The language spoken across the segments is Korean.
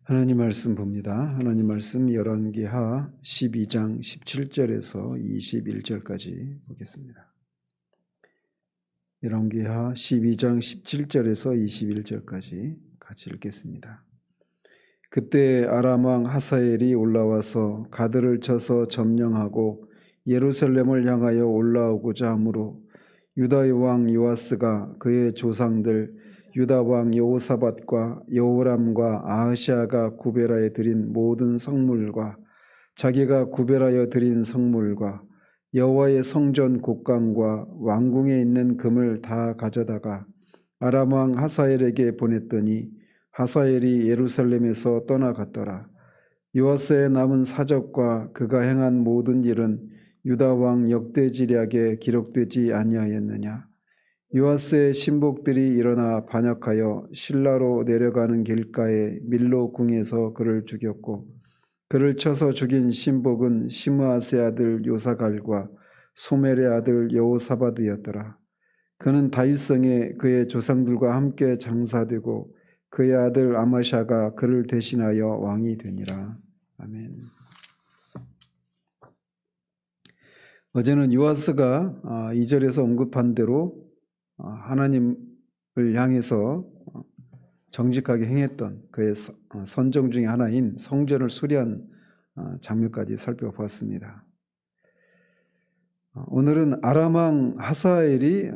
하나님 말씀 봅니다. 하나님 말씀 열왕기하 12장 17절에서 21절까지 보겠습니다. 열왕기하 12장 17절에서 21절까지 같이 읽겠습니다. 그때 아람 왕 하사엘이 올라와서 가드를 쳐서 점령하고 예루살렘을 향하여 올라오고자 하므로 유다의 왕 요아스가 그의 조상들 유다 왕 여호사밧과 여호람과 아하시아가 구별하여 드린 모든 성물과 자기가 구별하여 드린 성물과 여호와의 성전 곡간과 왕궁에 있는 금을 다 가져다가 아람 왕 하사엘에게 보냈더니 하사엘이 예루살렘에서 떠나갔더라. 요아스의 남은 사적과 그가 행한 모든 일은 유다 왕 역대지략에 기록되지 아니하였느냐? 요아스의 신복들이 일어나 반역하여 실라로 내려가는 길가에 밀로 궁에서 그를 죽였고 그를 쳐서 죽인 신복은 시므아스의 아들 요사갈과 소멜의 아들 여호사밧이었더라. 그는 다윗성에 그의 조상들과 함께 장사되고 그의 아들 아마샤가 그를 대신하여 왕이 되니라. 아멘. 어제는 요아스가 2절에서 언급한 대로 하나님을 향해서 정직하게 행했던 그의 선정 중에 하나인 성전을 수리한 장면까지 살펴보았습니다. 오늘은 아람 왕 하사엘이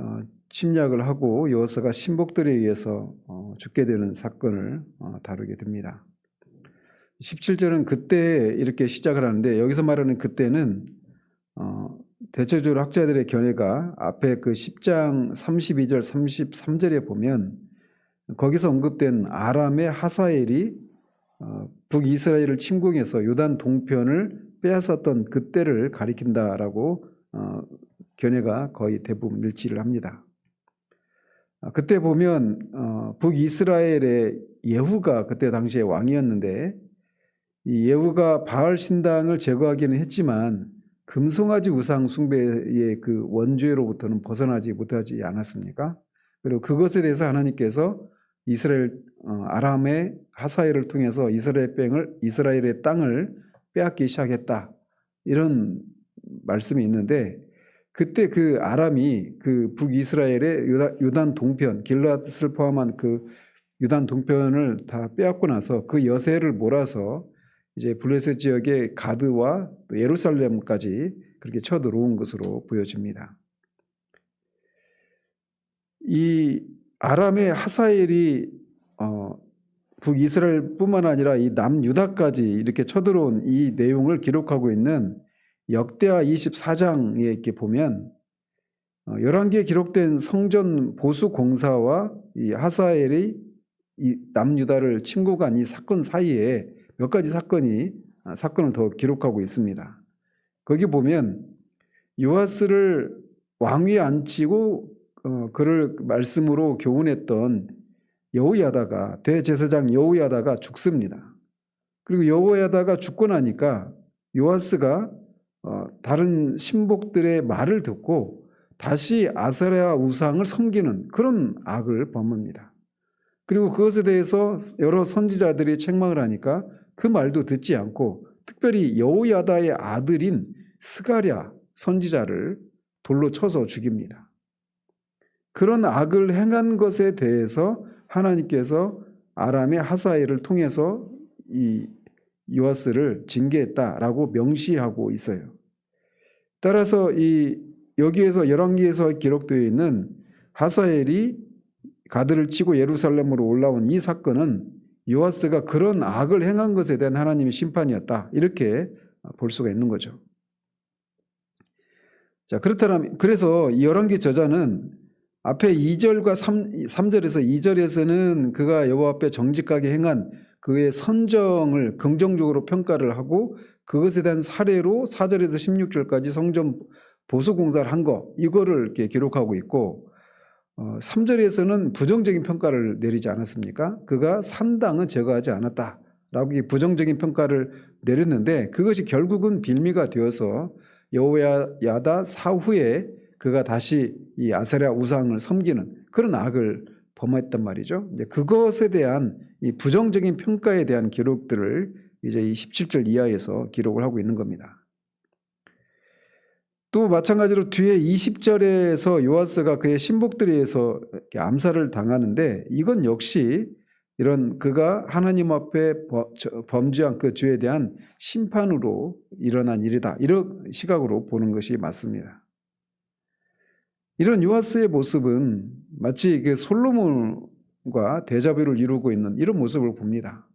침략을 하고 요아스가 신복들에 의해서 죽게 되는 사건을 다루게 됩니다. 17절은 그때 이렇게 시작을 하는데 여기서 말하는 그때는 대체적으로 학자들의 견해가 앞에 그 10장 32절 33절에 보면 거기서 언급된 아람의 하사엘이 북이스라엘을 침공해서 요단 동편을 빼앗았던 그때를 가리킨다라고 견해가 거의 대부분 일치를 합니다. 그때 보면 북이스라엘의 예후가 그때 당시에 왕이었는데 이 예후가 바알 신당을 제거하기는 했지만 금송아지 우상 숭배의 그 원죄로부터는 벗어나지 못하지 않았습니까? 그리고 그것에 대해서 하나님께서 아람의 하사엘을 통해서 이스라엘의 땅을 빼앗기 시작했다. 이런 말씀이 있는데 그때 그 아람이 그 북이스라엘의 요단 동편, 길앗을 포함한 그 요단 동편을 다 빼앗고 나서 그 여세를 몰아서 이제 블레셋 지역의 가드와 또 예루살렘까지 그렇게 쳐들어온 것으로 보여집니다. 이 아람의 하사엘이 북이스라엘뿐만 아니라 이 남유다까지 이렇게 쳐들어온 이 내용을 기록하고 있는 역대하 24장에 이렇게 보면 열왕기에 기록된 성전 보수 공사와 이 하사엘이 이 남유다를 침공한 이 사건 사이에 몇 가지 사건을 더 기록하고 있습니다. 거기 보면 요아스를 왕위에 앉히고 그를 말씀으로 교훈했던 여호야다가 대제사장 여호야다가 죽습니다. 그리고 여호야다가 죽고 나니까 요아스가 다른 신복들의 말을 듣고 다시 아세라 우상을 섬기는 그런 악을 범합니다. 그리고 그것에 대해서 여러 선지자들이 책망을 하니까 그 말도 듣지 않고 특별히 여호야다의 아들인 스가랴 선지자를 돌로 쳐서 죽입니다. 그런 악을 행한 것에 대해서 하나님께서 아람의 하사엘을 통해서 이 요아스를 징계했다라고 명시하고 있어요. 따라서 여기에서 열왕기에서 기록되어 있는 하사엘이 가드를 치고 예루살렘으로 올라온 이 사건은 요아스가 그런 악을 행한 것에 대한 하나님의 심판이었다. 이렇게 볼 수가 있는 거죠. 자, 그렇다면 그래서 열왕기 저자는 앞에 2절과 3절에서 2절에서는 그가 여호와 앞에 정직하게 행한 그의 선정을 긍정적으로 평가를 하고 그것에 대한 사례로 4절에서 16절까지 성전 보수 공사를 한 거 이거를 이렇게 기록하고 있고 3절에서는 부정적인 평가를 내리지 않았습니까? 그가 산당은 제거하지 않았다라고 부정적인 평가를 내렸는데 그것이 결국은 빌미가 되어서 여호야다 사후에 그가 다시 이 아세라 우상을 섬기는 그런 악을 범했단 말이죠. 이제 그것에 대한 이 부정적인 평가에 대한 기록들을 이제 이 17절 이하에서 기록을 하고 있는 겁니다. 또 마찬가지로 뒤에 20절에서 요아스가 그의 신복들에 의해서 암살을 당하는데 이건 역시 이런 그가 하나님 앞에 범죄한 그 죄에 대한 심판으로 일어난 일이다. 이런 시각으로 보는 것이 맞습니다. 이런 요아스의 모습은 마치 그 솔로몬과 데자뷰를 이루고 있는 이런 모습을 봅니다.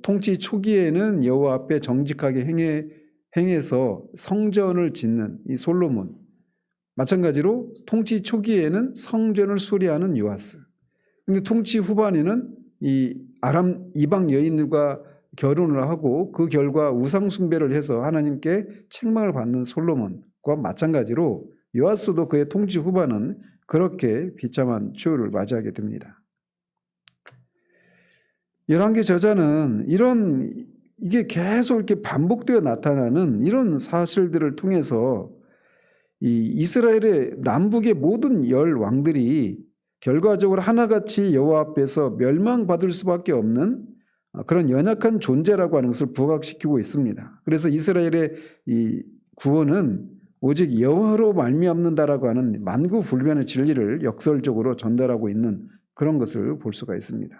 통치 초기에는 여호와 앞에 정직하게 행해서 성전을 짓는 이 솔로몬, 마찬가지로 통치 초기에는 성전을 수리하는 요아스. 근데 통치 후반에는 이 아람 이방 여인들과 결혼을 하고 그 결과 우상 숭배를 해서 하나님께 책망을 받는 솔로몬과 마찬가지로 요아스도 그의 통치 후반은 그렇게 비참한 추후를 맞이하게 됩니다. 열왕기 저자는 이게 계속 이렇게 반복되어 나타나는 이런 사실들을 통해서 이 이스라엘의 남북의 모든 열 왕들이 결과적으로 하나같이 여호와 앞에서 멸망받을 수밖에 없는 그런 연약한 존재라고 하는 것을 부각시키고 있습니다. 그래서 이스라엘의 이 구원은 오직 여호와로 말미암는다라고 하는 만구불변의 진리를 역설적으로 전달하고 있는 그런 것을 볼 수가 있습니다.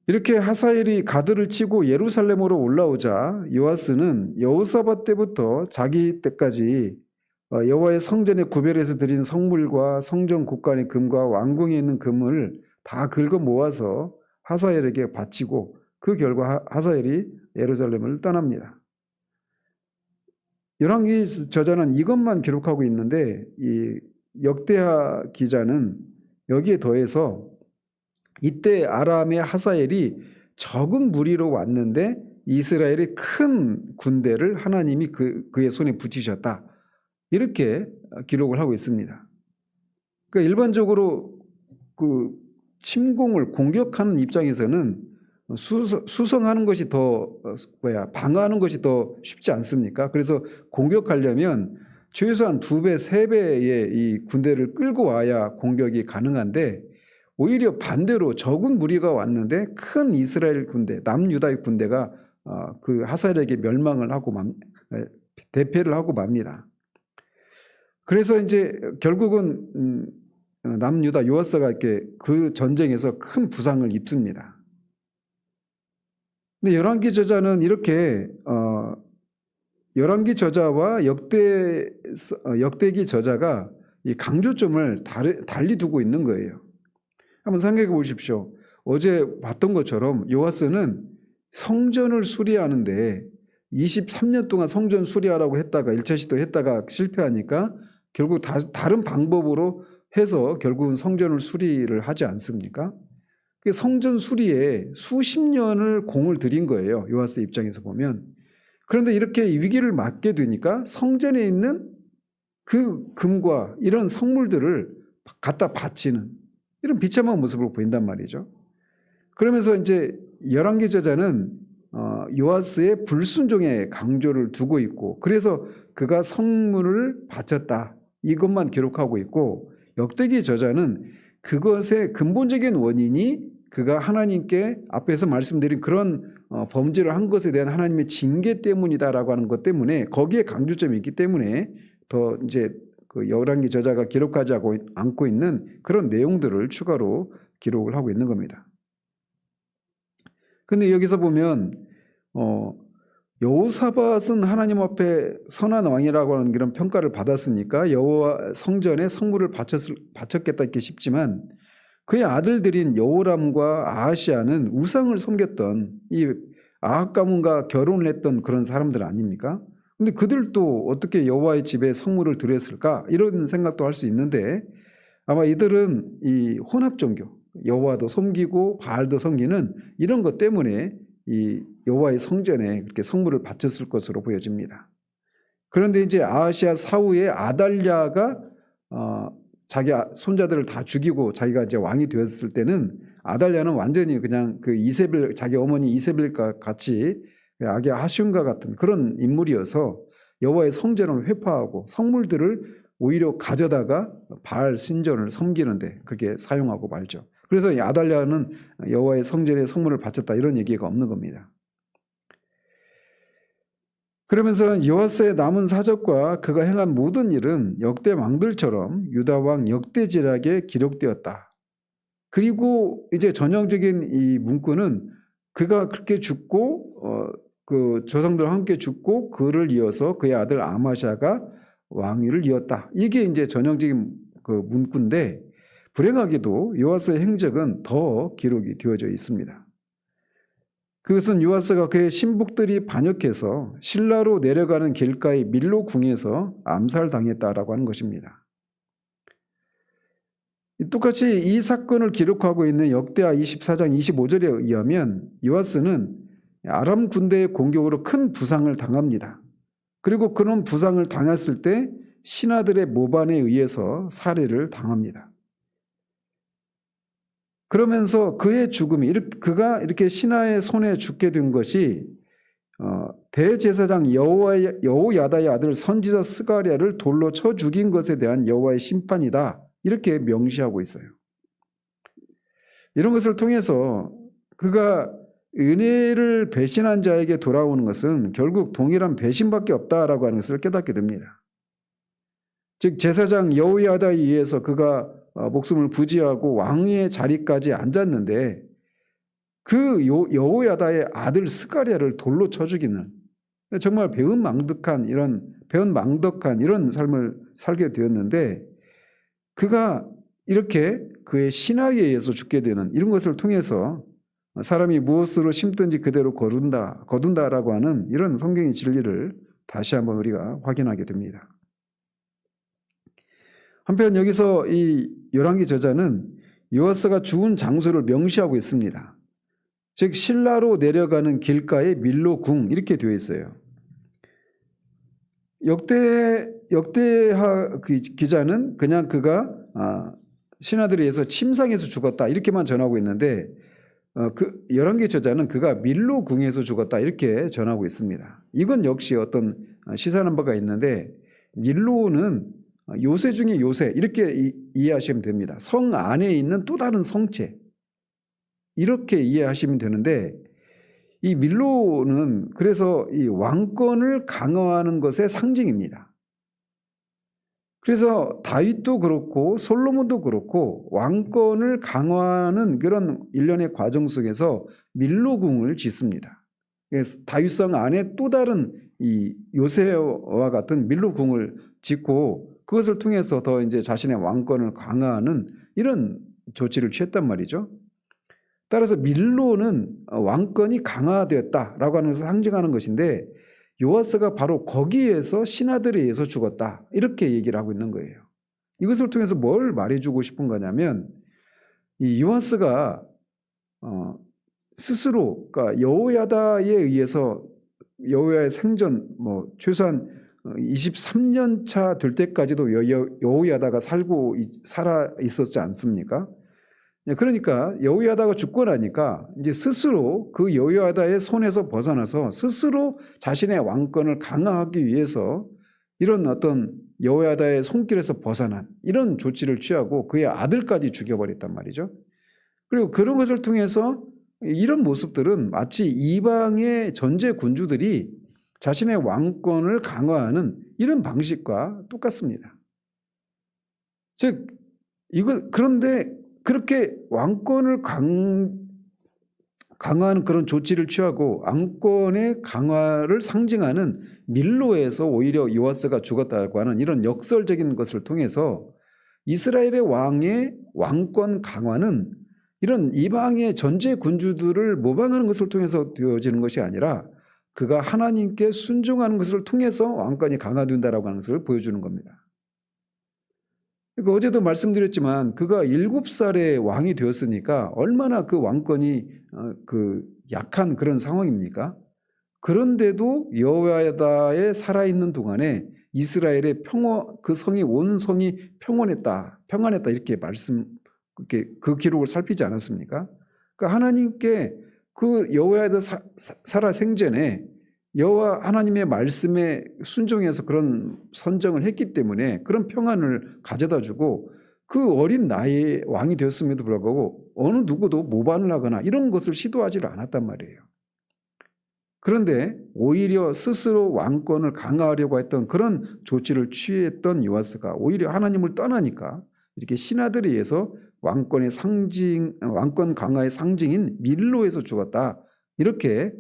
이렇게 하사엘이 가드를 치고 예루살렘으로 올라오자 요아스는 여호사밧 때부터 자기 때까지 여호와의 성전에 구별해서 드린 성물과 성전 곳간의 금과 왕궁에 있는 금을 다 긁어 모아서 하사엘에게 바치고 그 결과 하사엘이 예루살렘을 떠납니다. 열왕기 저자는 이것만 기록하고 있는데 이 역대하 기자는 여기에 더해서 이때 아람의 하사엘이 적은 무리로 왔는데 이스라엘의 큰 군대를 하나님이 그의 손에 붙이셨다. 이렇게 기록을 하고 있습니다. 그러니까 일반적으로 그 침공을 공격하는 입장에서는 수성하는 것이 방어하는 것이 더 쉽지 않습니까? 그래서 공격하려면 최소한 2배, 3배의 이 군대를 끌고 와야 공격이 가능한데 오히려 반대로 적은 무리가 왔는데 큰 이스라엘 군대, 남유다의 군대가 그 하사엘에게 멸망을 하고 대패를 하고 맙니다. 그래서 이제 결국은 남유다 요아스가 이렇게 그 전쟁에서 큰 부상을 입습니다. 근데 열왕기 저자는 이렇게 열왕기 저자와 역대기 저자가 이 강조점을 달리 두고 있는 거예요. 한번 생각해 보십시오. 어제 봤던 것처럼 요아스는 성전을 수리하는데 23년 동안 성전 수리하라고 했다가 1차 시도했다가 실패하니까 결국 다른 방법으로 해서 결국은 성전을 수리를 하지 않습니까? 성전 수리에 수십 년을 공을 들인 거예요. 요아스 입장에서 보면. 그런데 이렇게 위기를 맞게 되니까 성전에 있는 그 금과 이런 성물들을 갖다 바치는 이런 비참한 모습을 보인단 말이죠. 그러면서 이제 열왕기 저자는 요아스의 불순종에 강조를 두고 있고 그래서 그가 성물을 바쳤다. 이것만 기록하고 있고 역대기 저자는 그것의 근본적인 원인이 그가 하나님께 앞에서 말씀드린 그런 범죄를 한 것에 대한 하나님의 징계 때문이다라고 하는 것 때문에 거기에 강조점이 있기 때문에 더 이제 그 열왕기 저자가 기록하지 않고 있는 그런 내용들을 추가로 기록을 하고 있는 겁니다. 근데 여기서 보면 여호사밧은 하나님 앞에 선한 왕이라고 하는 그런 평가를 받았으니까 여호와 성전에 성물을 바쳤겠다 이렇게 싶지만 그의 아들들인 여호람과 아하시아는 우상을 섬겼던 이 아합 가문과 결혼을 했던 그런 사람들 아닙니까? 근데 그들도 어떻게 여호와의 집에 성물을 드렸을까? 이런 생각도 할 수 있는데 아마 이들은 이 혼합 종교, 여호와도 섬기고 바알도 섬기는 이런 것 때문에 이 여호와의 성전에 그렇게 성물을 바쳤을 것으로 보여집니다. 그런데 이제 아하시아 사후에 아달랴가 자기 손자들을 다 죽이고 자기가 이제 왕이 되었을 때는 아달랴는 완전히 그냥 그 이세벨 자기 어머니 이세벨과 같이 악의 하슌과 같은 그런 인물이어서 여호와의 성전을 회파하고 성물들을 오히려 가져다가 바알 신전을 섬기는데 그렇게 사용하고 말죠. 그래서 이 아달랴는 여호와의 성전에 성물을 바쳤다 이런 얘기가 없는 겁니다. 그러면서 요아스의 남은 사적과 그가 행한 모든 일은 역대 왕들처럼 유다 왕 역대지략에 기록되었다. 그리고 이제 전형적인 이 문구는 그가 그렇게 죽고 그 조상들과 함께 죽고 그를 이어서 그의 아들 아마샤가 왕위를 이었다. 이게 이제 전형적인 그 문구인데 불행하게도 요아스의 행적은 더 기록이 되어져 있습니다. 그것은 요아스가 그의 신복들이 반역해서 실라로 내려가는 길가의 밀로 궁에서 암살당했다라고 하는 것입니다. 똑같이 이 사건을 기록하고 있는 역대하 24장 25절에 의하면 요아스는 아람 군대의 공격으로 큰 부상을 당합니다. 그리고 그런 부상을 당했을 때 신하들의 모반에 의해서 살해를 당합니다. 그러면서 그의 죽음이 그가 이렇게 신하의 손에 죽게 된 것이 대제사장 여호야다의 아들 선지자 스가랴를 돌로 쳐 죽인 것에 대한 여호와의 심판이다. 이렇게 명시하고 있어요. 이런 것을 통해서 그가 은혜를 배신한 자에게 돌아오는 것은 결국 동일한 배신밖에 없다라고 하는 것을 깨닫게 됩니다. 즉 제사장 여호야다에 의해서 그가 목숨을 부지하고 왕의 자리까지 앉았는데 그 여호야다의 아들 스가랴를 돌로 쳐 죽이는 정말 배은망덕한 이런 삶을 살게 되었는데 그가 이렇게 그의 신하에 의해서 죽게 되는 이런 것을 통해서 사람이 무엇으로 심든지 그대로 거둔다라고 하는 이런 성경의 진리를 다시 한번 우리가 확인하게 됩니다. 한편 여기서 이 열왕기 저자는 요아스가 죽은 장소를 명시하고 있습니다. 즉 실라로 내려가는 길가의 밀로궁 이렇게 되어 있어요. 역대하 기자는 그냥 그가 신하들에 의해서 침상에서 죽었다 이렇게만 전하고 있는데 그 열왕기 저자는 그가 밀로궁에서 죽었다 이렇게 전하고 있습니다. 이건 역시 어떤 시사하는 바가 있는데 밀로는 요새 중에 요새 이렇게 이해하시면 됩니다. 성 안에 있는 또 다른 성체 이렇게 이해하시면 되는데 이 밀로는 그래서 이 왕권을 강화하는 것의 상징입니다. 그래서 다윗도 그렇고 솔로몬도 그렇고 왕권을 강화하는 그런 일련의 과정 속에서 밀로궁을 짓습니다. 다윗성 안에 또 다른 이 요새와 같은 밀로궁을 짓고 그것을 통해서 더 이제 자신의 왕권을 강화하는 이런 조치를 취했단 말이죠. 따라서 밀로는 왕권이 강화되었다라고 하는 것을 상징하는 것인데 요아스가 바로 거기에서 신하들에 의해서 죽었다 이렇게 얘기를 하고 있는 거예요. 이것을 통해서 뭘 말해주고 싶은 거냐면 이 요아스가 스스로 그러니까 여호야다에 의해서 여호야의 생전 최소한 23년 차 될 때까지도 여호야다가 살아 있었지 않습니까? 그러니까 여호야다가 죽고 나니까 이제 스스로 그 여호야다의 손에서 벗어나서 스스로 자신의 왕권을 강화하기 위해서 이런 어떤 여호야다의 손길에서 벗어난 이런 조치를 취하고 그의 아들까지 죽여버렸단 말이죠. 그리고 그런 것을 통해서 이런 모습들은 마치 이방의 전제 군주들이 자신의 왕권을 강화하는 이런 방식과 똑같습니다. 즉 그런데 그렇게 왕권을 강화하는 그런 조치를 취하고 왕권의 강화를 상징하는 밀로에서 오히려 요아스가 죽었다고 하는 이런 역설적인 것을 통해서 이스라엘의 왕의 왕권 강화는 이런 이방의 전제 군주들을 모방하는 것을 통해서 되어지는 것이 아니라 그가 하나님께 순종하는 것을 통해서 왕권이 강화된다라고 하는 것을 보여주는 겁니다. 그러니까 어제도 말씀드렸지만 그가 7살에 왕이 되었으니까 얼마나 그 왕권이 약한 그런 상황입니까? 그런데도 여호야다에 살아있는 동안에 이스라엘의 그 성이 온 성이 평안했다 이렇게 그 기록을 살피지 않았습니까? 그러니까 하나님께 그 여호야다 살아 생전에 여호와 하나님의 말씀에 순종해서 그런 선정을 했기 때문에 그런 평안을 가져다 주고 그 어린 나이에 왕이 되었음에도 불구하고 어느 누구도 모반을 하거나 이런 것을 시도하지를 않았단 말이에요. 그런데 오히려 스스로 왕권을 강화하려고 했던 그런 조치를 취했던 요아스가 오히려 하나님을 떠나니까 이렇게 신하들에 의해서 왕권 강화의 상징인 밀로에서 죽었다. 이렇게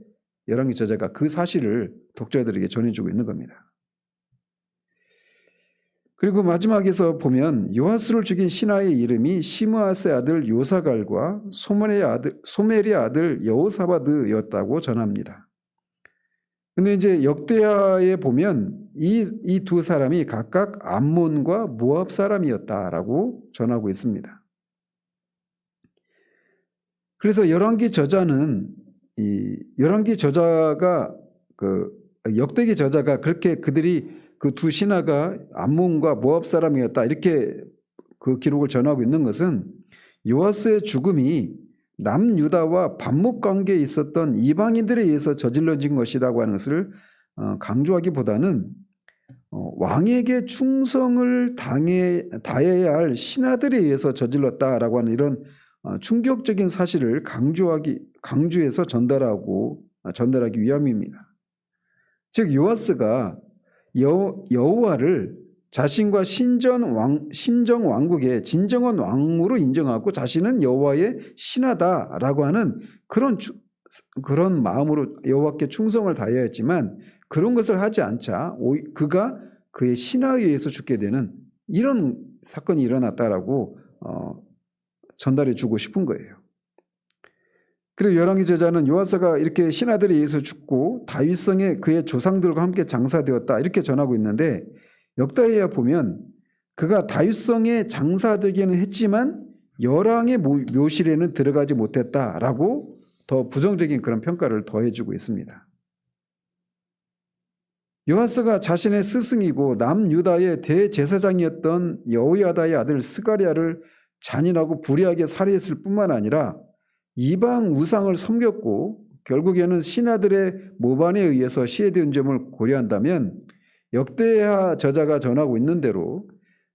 열왕기 저자가 그 사실을 독자들에게 전해주고 있는 겁니다. 그리고 마지막에서 보면 요아스를 죽인 신하의 이름이 시므아스의 아들 요사갈과 소멜의 아들 여호사바드였다고 전합니다. 근데 이제 역대하에 보면 이 두 사람이 각각 암몬과 모압 사람이었다라고 전하고 있습니다. 그래서 열왕기 저자가 역대기 저자가 그렇게 그들이 그 두 신하가 암몬과 모압 사람이었다 이렇게 그 기록을 전하고 있는 것은 요아스의 죽음이 남유다와 반목 관계에 있었던 이방인들에 의해서 저질러진 것이라고 하는 것을 강조하기보다는 왕에게 충성을 다해야 할 신하들에 의해서 저질렀다라고 하는 이런 충격적인 사실을 강조해서 전달하기 위함입니다. 즉 요아스가 여호와를 자신과 신정 왕국의 진정한 왕으로 인정하고 자신은 여호와의 신하다라고 하는 그런 마음으로 여호와께 충성을 다해야 했지만 그런 것을 하지 않자 그가 그의 신하에 의해서 죽게 되는 이런 사건이 일어났다라고 전달해 주고 싶은 거예요. 그리고 열왕기 저자는 요아스가 이렇게 신하들에 의해서 죽고 다윗성에 그의 조상들과 함께 장사되었다 이렇게 전하고 있는데 역다해에 보면 그가 다윗성에 장사되기는 했지만 열왕의 묘실에는 들어가지 못했다라고 더 부정적인 그런 평가를 더해주고 있습니다. 요아스가 자신의 스승이고 남유다의 대제사장이었던 여호야다의 아들 스가랴를 잔인하고 불의하게 살해했을 뿐만 아니라 이방 우상을 섬겼고 결국에는 신하들의 모반에 의해서 시해된 점을 고려한다면 역대하 저자가 전하고 있는 대로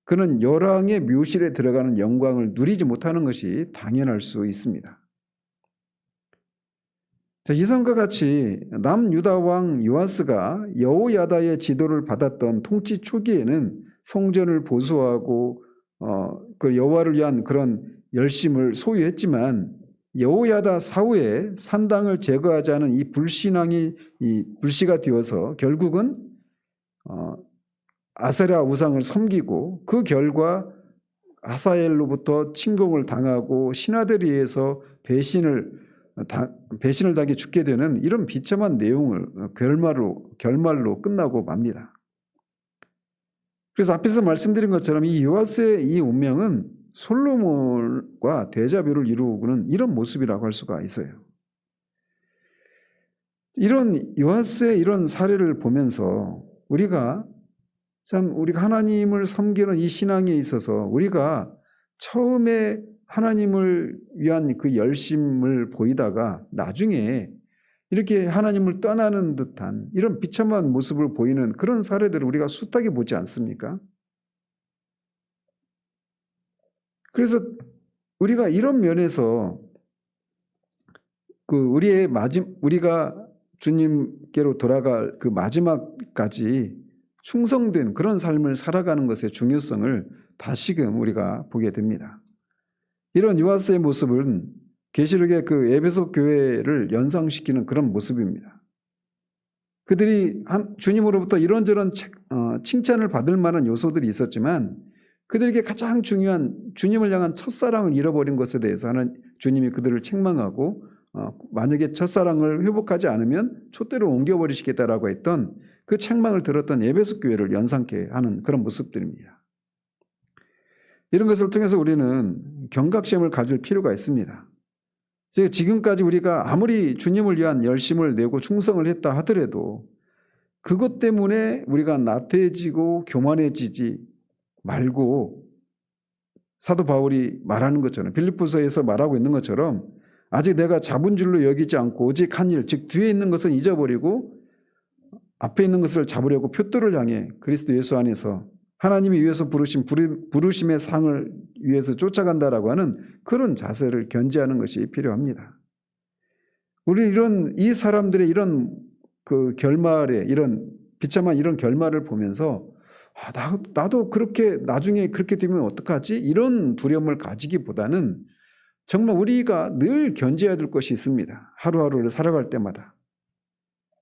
그는 열왕의 묘실에 들어가는 영광을 누리지 못하는 것이 당연할 수 있습니다. 이상과 같이 남유다 왕 요아스가 여호야다의 지도를 받았던 통치 초기에는 성전을 보수하고 그 여호와를 위한 그런 열심을 소유했지만 여호야다 사후에 산당을 제거하지 않은 이 불씨가 되어서 결국은 아세라 우상을 섬기고 그 결과 하사엘로부터 침공을 당하고 신하들에 의해서 배신을 당해 죽게 되는 이런 비참한 내용을 결말로 끝나고 맙니다. 그래서 앞에서 말씀드린 것처럼 이 요아스의 이 운명은 솔로몬과 데자뷰를 이루고는 이런 모습이라고 할 수가 있어요. 이런 요아스의 이런 사례를 보면서 우리가 하나님을 섬기는 이 신앙에 있어서 우리가 처음에 하나님을 위한 그 열심을 보이다가 나중에 이렇게 하나님을 떠나는 듯한 이런 비참한 모습을 보이는 그런 사례들을 우리가 숱하게 보지 않습니까? 그래서 우리가 이런 면에서 우리가 주님께로 돌아갈 그 마지막까지 충성된 그런 삶을 살아가는 것의 중요성을 다시금 우리가 보게 됩니다. 이런 요아스의 모습은 계시록의 그 에베소 교회를 연상시키는 그런 모습입니다. 그들이 주님으로부터 이런저런 칭찬을 받을 만한 요소들이 있었지만 그들에게 가장 중요한 주님을 향한 첫사랑을 잃어버린 것에 대해서 주님이 그들을 책망하고 만약에 첫사랑을 회복하지 않으면 촛대를 옮겨버리시겠다라고 했던 그 책망을 들었던 에베소 교회를 연상케 하는 그런 모습들입니다. 이런 것을 통해서 우리는 경각심을 가질 필요가 있습니다. 지금까지 우리가 아무리 주님을 위한 열심을 내고 충성을 했다 하더라도 그것 때문에 우리가 나태해지고 교만해지지 말고 사도 바울이 말하는 것처럼 빌립보서에서 말하고 있는 것처럼 아직 내가 잡은 줄로 여기지 않고 오직 한 일, 즉 뒤에 있는 것은 잊어버리고 앞에 있는 것을 잡으려고 표대를 향해 그리스도 예수 안에서 하나님이 위해서 부르심의 상을 위해서 쫓아간다라고 하는 그런 자세를 견지하는 것이 필요합니다. 우리 이 사람들의 이런 그 결말에 이런 비참한 이런 결말을 보면서 나도 그렇게 나중에 그렇게 되면 어떡하지? 이런 두려움을 가지기보다는 정말 우리가 늘 견지해야 될 것이 있습니다. 하루하루를 살아갈 때마다.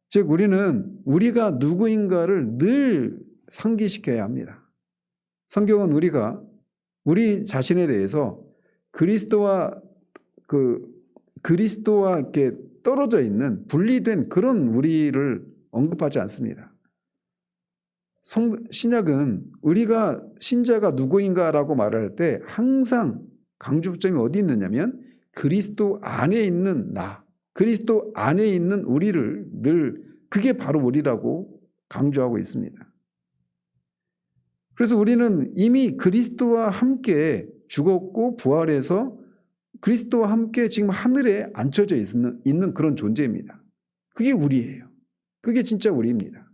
즉 우리가 누구인가를 늘 상기시켜야 합니다. 성경은 우리 자신에 대해서 그리스도와 이렇게 떨어져 있는 분리된 그런 우리를 언급하지 않습니다. 신약은 우리가 신자가 누구인가라고 말할 때 항상 강조점이 어디 있느냐면 그리스도 안에 있는 나, 그리스도 안에 있는 우리를 늘 그게 바로 우리라고 강조하고 있습니다. 그래서 우리는 이미 그리스도와 함께 죽었고 부활해서 그리스도와 함께 지금 하늘에 앉혀져 있는 그런 존재입니다. 그게 우리예요. 그게 진짜 우리입니다.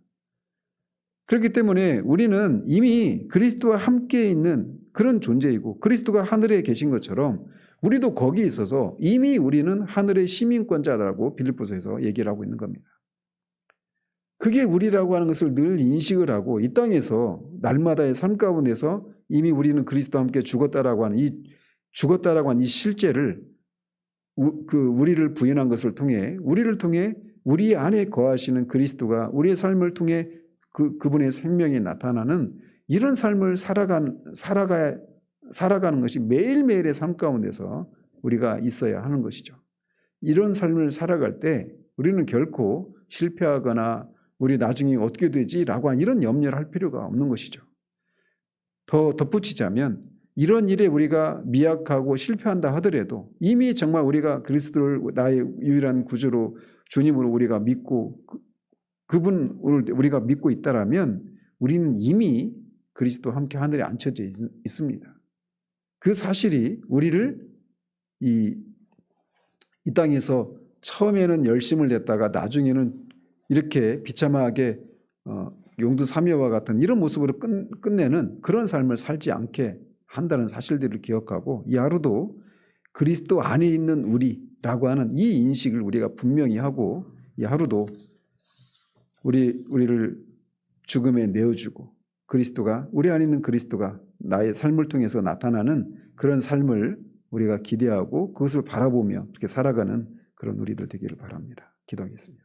그렇기 때문에 우리는 이미 그리스도와 함께 있는 그런 존재이고 그리스도가 하늘에 계신 것처럼 우리도 거기 있어서 이미 우리는 하늘의 시민권자라고 빌립보서에서 얘기를 하고 있는 겁니다. 그게 우리라고 하는 것을 늘 인식을 하고 이 땅에서 날마다의 삶 가운데서 이미 우리는 그리스도와 함께 죽었다라고 하는 이 실제를 우리를 부인한 것을 통해 우리 안에 거하시는 그리스도가 우리의 삶을 통해 그분의 생명이 나타나는 이런 삶을 살아가는 것이 매일매일의 삶 가운데서 우리가 있어야 하는 것이죠. 이런 삶을 살아갈 때 우리는 결코 실패하거나 우리 나중에 어떻게 되지라고 하는 이런 염려를 할 필요가 없는 것이죠. 더 덧붙이자면 이런 일에 우리가 미약하고 실패한다 하더라도 이미 정말 우리가 그리스도를 나의 유일한 구주로 주님으로 우리가 믿고 그분을 우리가 믿고 있다라면 우리는 이미 그리스도와 함께 하늘에 앉혀져 있습니다. 그 사실이 우리를 이 땅에서 처음에는 열심을 냈다가 나중에는 이렇게 비참하게 용두사미와 같은 이런 모습으로 끝내는 그런 삶을 살지 않게 한다는 사실들을 기억하고 이 하루도 그리스도 안에 있는 우리라고 하는 이 인식을 우리가 분명히 하고 이 하루도 우리를 죽음에 내어주고 그리스도가 우리 안에 있는 그리스도가 나의 삶을 통해서 나타나는 그런 삶을 우리가 기대하고 그것을 바라보며 그렇게 살아가는 그런 우리들 되기를 바랍니다. 기도하겠습니다.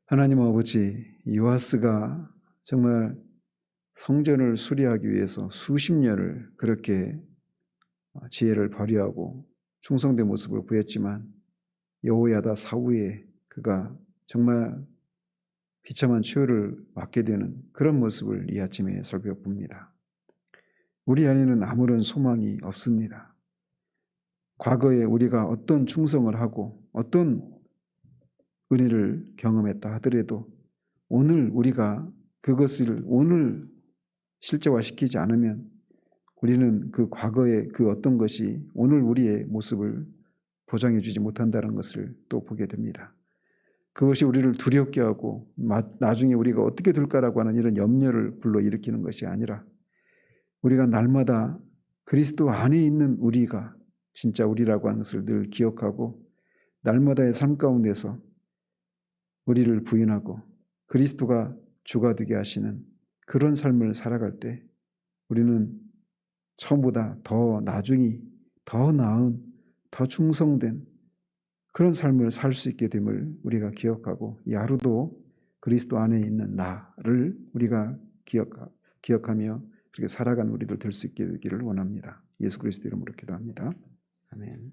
하나님 아버지, 요아스가 정말 성전을 수리하기 위해서 수십 년을 그렇게 지혜를 발휘하고 충성된 모습을 보였지만 여호야다 사후에 그가 정말 비참한 최후를 맞게 되는 그런 모습을 이 아침에 살펴봅니다. 우리 안에는 아무런 소망이 없습니다. 과거에 우리가 어떤 충성을 하고 어떤 은혜를 경험했다 하더라도 오늘 우리가 그것을 오늘 실제화시키지 않으면 우리는 그 과거의 그 어떤 것이 오늘 우리의 모습을 보장해 주지 못한다는 것을 또 보게 됩니다. 그것이 우리를 두렵게 하고 나중에 우리가 어떻게 될까라고 하는 이런 염려를 불러일으키는 것이 아니라 우리가 날마다 그리스도 안에 있는 우리가 진짜 우리라고 하는 것을 늘 기억하고 날마다의 삶 가운데서 우리를 부인하고 그리스도가 주가 되게 하시는 그런 삶을 살아갈 때 우리는 처음보다 더 나중이 더 나은 더 충성된 그런 삶을 살 수 있게 됨을 우리가 기억하고 이 하루도 그리스도 안에 있는 나를 우리가 기억하며 그렇게 살아가는 우리들 될 수 있게 되기를 원합니다. 예수 그리스도 이름으로 기도합니다. 아멘.